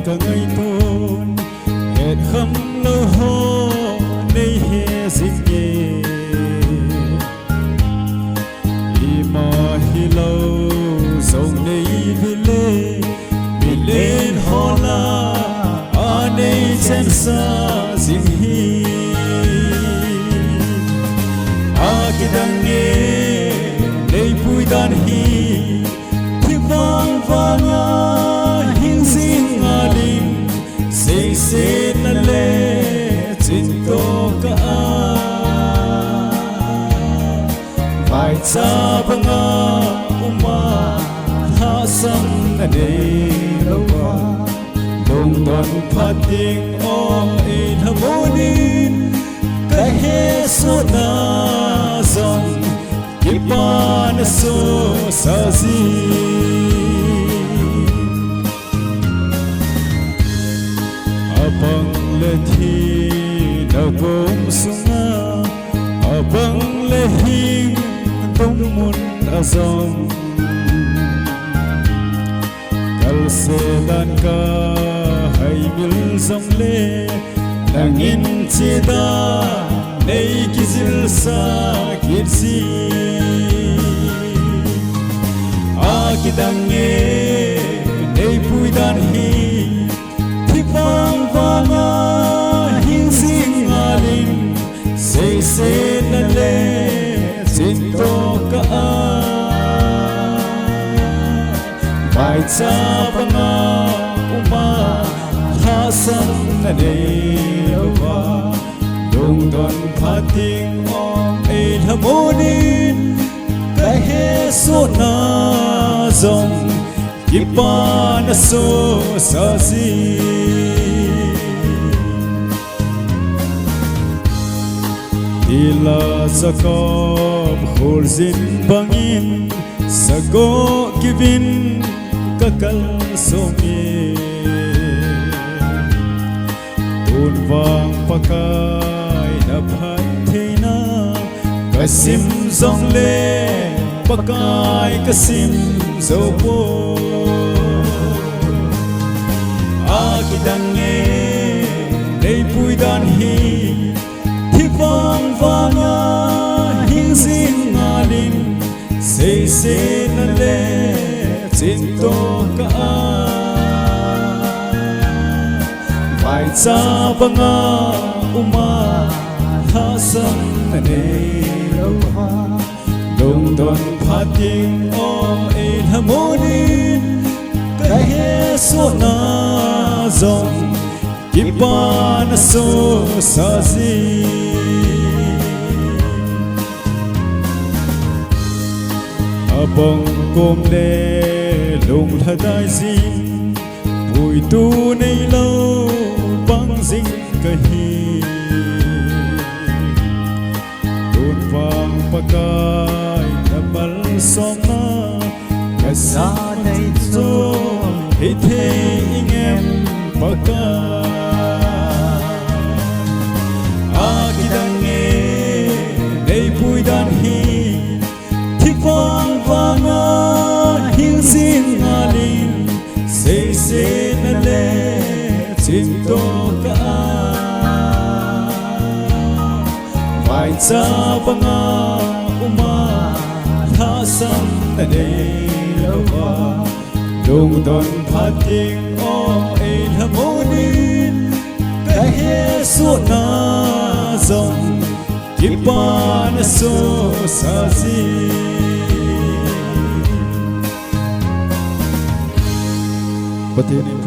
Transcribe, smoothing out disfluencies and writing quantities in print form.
cả ngày tôn hẹn khăm lơ ho nay hè dịp nhẹ mà hi lâu dòng này về lên ho la ở đây chân xa dịp hi cái đằng nghe đây vui đàn hi thì vang vang hình xin ngà linh xây na lệ trên to cả vài cha băng uma tha sam na đây lâu qua đông đoàn phát tiếng om in harmony cái hết số na dòng Ipan so sazi Abang lethi nagom sunga Abang lehing tungmun azam Kal sedan ka hay mil zamle Nangin cheda Nei kizil sa kirsi Akidang nge Nei puidan hi Thi vang vang Hing sing alin Say na le Sinto ka Vai cha banga Uma Hasan na nei awa Đông đoàn phát tiếng om ê harmony cái hết số na dòng kipa na so sa si Tila zakop khol zin bangin sago kivin kakal somi un vang pakai na phaina kasim zong le pakai kasim zopo akidang nge nei puidan hi thi vang vanga hing sing alin say na le chinto ka vai cha banga uma Hasan na nei awa đông đoàn phát tiếng om in harmony cái hết số na dòng kipa na so sa si abang kom le lung tha dai zin bùi tu nei lâu băng dinh cái hi vang pakai na bal soma kasa nei zo hi the ingem pakai akidang nge nei puidan hi thi vang vanga hing sin alin say na le chinto ka vai cha banga uma Hasan na nei awa đông đoàn phát tiếng om in harmony cái hết số na dòng kipa na so sa si Pati